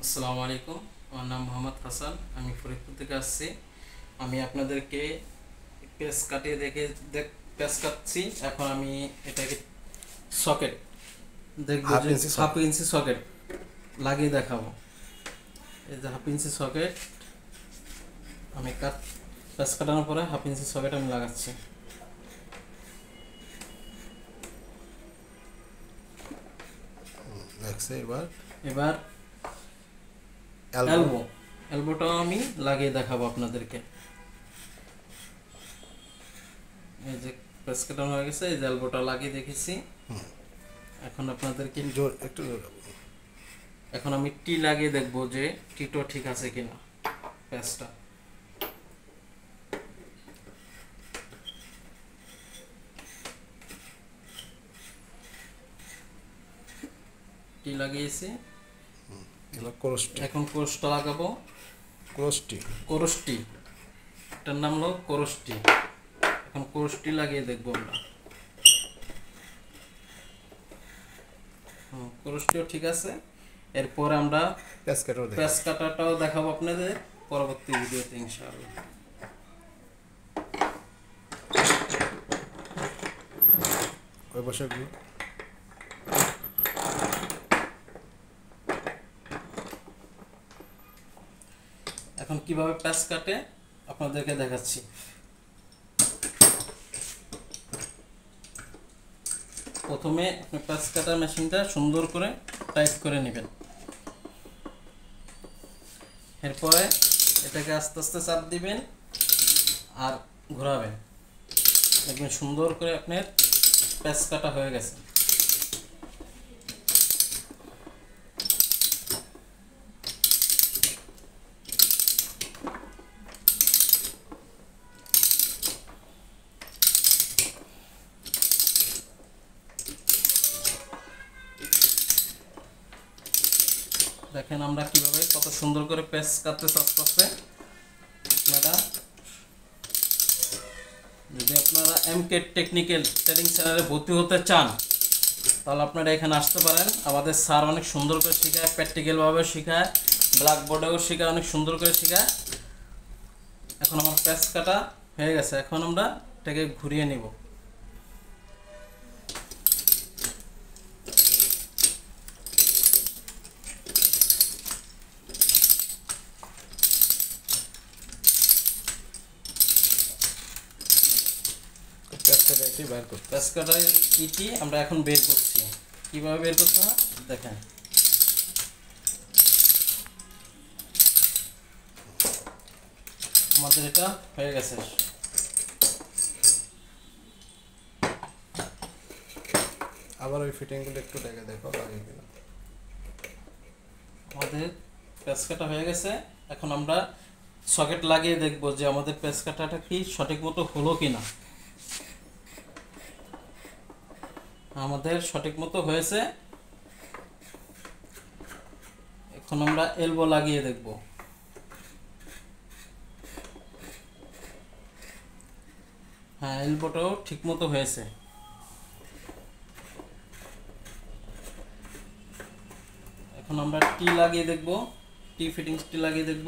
আসসালামু আলাইকুম। আমার নাম মোহাম্মদ হাসান, আমি ফরিদপুর থেকে আসছি। আমি আপনাদেরকে পেজ কাটিয়ে পেজ কাটছি। এখন আমি এটাকে সকেট দেখবো হাফ যে ইঞ্চি হাফ সকেট। ইঞ্চি সকেট লাগিয়ে দেখাবো। এই যে হাফ ইঞ্চি সকেট আমি পেজ কাটানোর পরে হাফ ইঞ্চি সকেট আমি লাগাচ্ছি। দেখছে এবার এবার এলবো। এলবোটাও আমি লাগিয়ে দেখাবো আপনাদেরকে। এই যে পেজ কাটানো হয়ে গেছে, এই যে এলবোটা লাগিয়ে দেখেছি। এখন আপনাদেরকে জোর একটু এখন আমি টি লাগিয়ে দেখবো যে টিটো ঠিক আছে কিনা। পেঁচটা টি লাগিয়েছি। এবার ক্রোস্টি। এখন কোর্সটা লাগাবো। ক্রোস্টি কোরসটি, এটার নাম হলো কোরসটি। এখন কোরসটি লাগিয়ে দেখবো আমরা। কোরসটিও ঠিক আছে। এরপর আমরা প্যাসকেটও দেখে পেঁচ কাটাটাও দেখাবো আপনাদের পরবর্তী ভিডিওতে ইনশাআল্লাহ। ওই বসে গিয়ে এখন কিভাবে পেঁচ কাটে আপনাদেরকে দেখাচ্ছি। প্রথমে আপনি পেঁচ কাটার মেশিনটা সুন্দর করে টাইট করে নেবেন। এরপরে এটাকে আস্তে আস্তে চাপ দিবেন আর ঘোরাবেন। দেখবেন সুন্দর করে আপনার পেঁচ কাটা হয়ে গেছে। দেখেন আমরা কিভাবে কত সুন্দর করে পেঁচ কাটতে চাচ্ছে। আপনারা যদি আপনারা এমকে টেকনিক্যাল ট্রেনিং চ্যানেলে ভর্তি হতে চান তাহলে আপনারা এখানে আসতে পারেন। আমাদের স্যার অনেক সুন্দর করে শেখায়, প্র্যাকটিক্যালভাবে শেখায়, ব্ল্যাকবোর্ডেও শেখায়, অনেক সুন্দর করে শেখায়। এখন আমার পেঁচ কাটা হয়ে গেছে, এখন আমরা এটাকে ঘুরিয়ে নিব। প্যাসকেট এটি বাইর করতে। পেঁচ কাটার ইটি আমরা এখন বের করছি। কীভাবে বের করতে হয় দেখেন। আমাদের এটা হয়ে গেছে। আবার ওই ফিটিংগুলো একটু দেখে দেখো লাগে কিনা। আমাদের পেঁচ কাটা হয়ে গেছে। এখন আমরা সকেট লাগিয়ে দেখব যে আমাদের পেঁচ কাটাটা কি সঠিক মতো হলো কিনা। আমাদের সঠিক মতো হয়েছে। এখন আমরা এলবো লাগিয়ে দেখব। হ্যাঁ, এলবোটাও ঠিক মতো হয়েছে। এখন আমরা টি লাগিয়ে দেখব, টি ফিটিংসটি লাগিয়ে দেখব।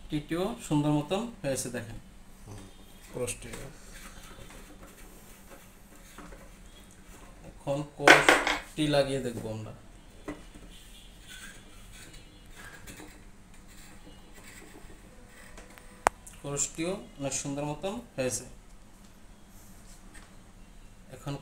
টিটিও সুন্দর মতন হয়েছে দেখেন। ক্রোস্টি এখন কোর্সটি লাগিয়ে দেখব আমরা। কোর্সটিও অনেক সুন্দর মতন হয়েছে। এখন